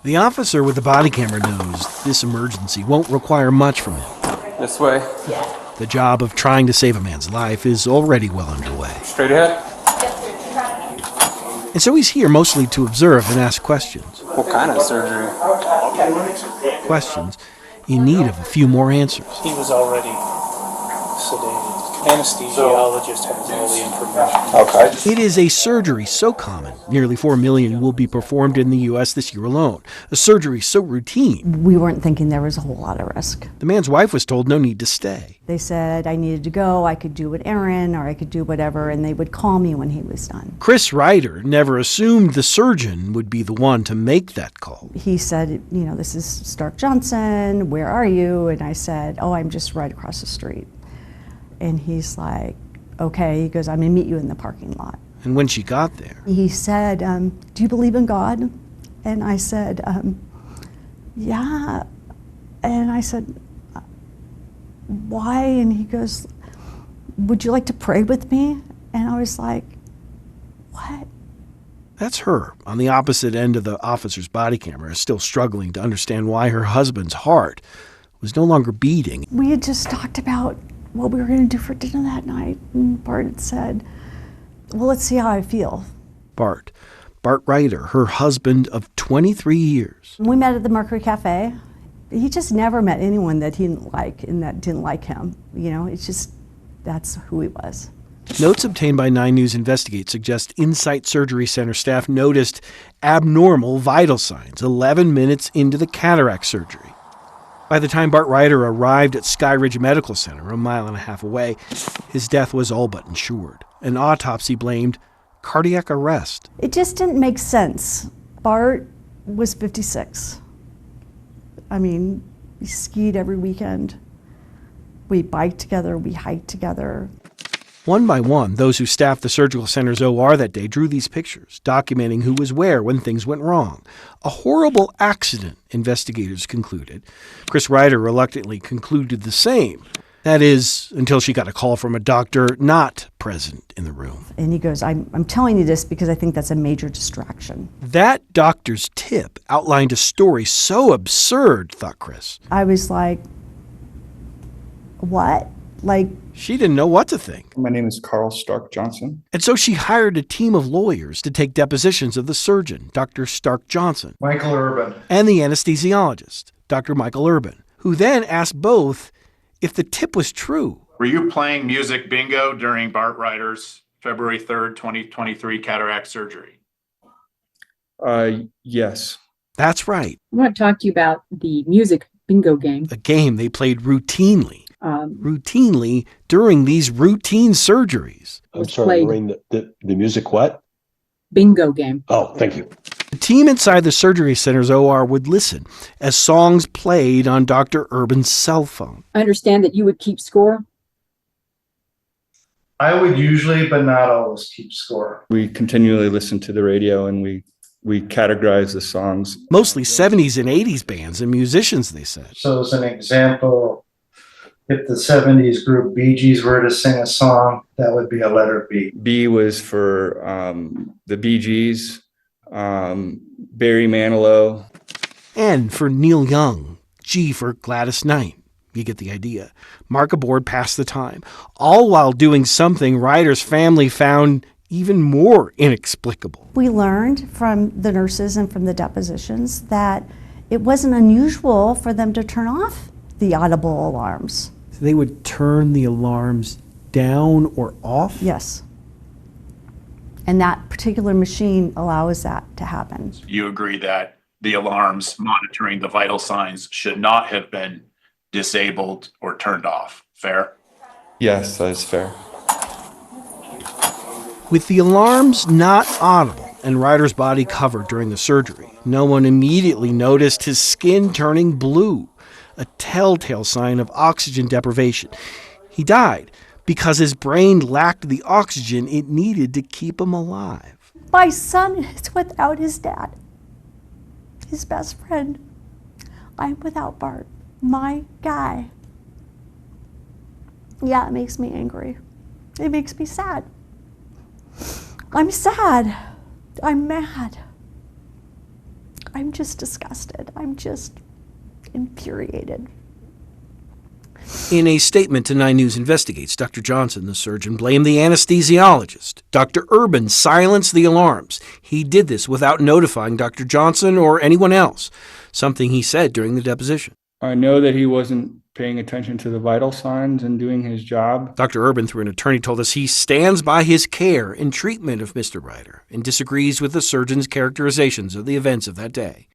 The officer with the body camera knows this emergency won't require much from him. This way. The job of trying to save a man's life is already well underway. Straight ahead. And so he's here mostly to observe and ask questions. What kind of surgery? Questions in need of a few more answers. He was already sedated. Anesthesiologist has all the information. Okay. It is a surgery so common, nearly 4 million will be performed in the U.S. this year alone. A surgery so routine. We weren't thinking there was a whole lot of risk. The man's wife was told no need to stay. They said I needed to go, I could do an errand, or I could do whatever, and they would call me when he was done. Chris Ryder never assumed the surgeon would be the one to make that call. He said, this is Stark Johnson, where are you? And I said, oh, I'm just right across the street. And he's like, okay. He goes, I'm going to meet you in the parking lot. And when she got there, he said, do you believe in God? And I said, yeah. And I said, why? And he goes, would you like to pray with me? And I was like, what? that's her on the opposite end of the officer's body camera, still struggling to understand why her husband's heart was no longer beating. We had just talked about what we were going to do for dinner that night, and Bart had said, well, let's see how I feel. Bart Ryder, her husband of 23 years. We met at the Mercury Cafe. He just never met anyone that he didn't like and that didn't like him. It's just, that's who he was. Notes obtained by 9 News Investigate suggest Insight Surgery Center staff noticed abnormal vital signs 11 minutes into the cataract surgery. By the time Bart Ryder arrived at Sky Ridge Medical Center, a mile and a half away, his death was all but ensured. An autopsy blamed cardiac arrest. It just didn't make sense. Bart was 56. We skied every weekend. We biked together, we hiked together. One by one, those who staffed the surgical center's OR that day drew these pictures, documenting who was where when things went wrong. A horrible accident, investigators concluded. Chris Ryder reluctantly concluded the same. That is, until she got a call from a doctor not present in the room. And he goes, I'm telling you this because I think that's a major distraction. That doctor's tip outlined a story so absurd, thought Chris. I was like, what? She didn't know what to think. My name is Carl Stark Johnson. And so she hired a team of lawyers to take depositions of the surgeon, Dr. Stark Johnson. Michael Urban. And the anesthesiologist, Dr. Michael Urban, who then asked both if the tip was true. Were you playing music bingo during Bart Ryder's February 3rd, 2023 cataract surgery? Yes. That's right. I want to talk to you about the music bingo game. A game they played routinely during these routine surgeries. I'm sorry, Lorraine, the music what? Bingo game. Oh, thank you. The team inside the surgery center's OR would listen as songs played on Dr. Urban's cell phone. I understand that you would keep score. I would usually, but not always, keep score. We continually listen to the radio and we categorize the songs. Mostly 70s and 80s bands and musicians, they said. So as an example, if the 70s group Bee Gees were to sing a song, that would be a letter B. B was for the Bee Gees, Barry Manilow. And for Neil Young, G for Gladys Knight. You get the idea. Mark aboard, pass the time. All while doing something Ryder's family found even more inexplicable. We learned from the nurses and from the depositions that it wasn't unusual for them to turn off the audible alarms. So they would turn the alarms down or off? Yes. And that particular machine allows that to happen. You agree that the alarms monitoring the vital signs should not have been disabled or turned off. Fair? Yes, that is fair. With the alarms not audible and Ryder's body covered during the surgery, no one immediately noticed his skin turning blue, a telltale sign of oxygen deprivation. He died because his brain lacked the oxygen it needed to keep him alive. My son is without his dad, his best friend. I'm without Bart, my guy. Yeah, it makes me angry. It makes me sad. I'm sad. I'm mad. I'm just disgusted. I'm just infuriated. In a statement to 9 News Investigates, Dr. Johnson, the surgeon, blamed the anesthesiologist. Dr. Urban silenced the alarms. He did this without notifying Dr. Johnson or anyone else, something he said during the deposition. I know that he wasn't paying attention to the vital signs and doing his job. Dr. Urban, through an attorney, told us he stands by his care and treatment of Mr. Ryder and disagrees with the surgeon's characterizations of the events of that day.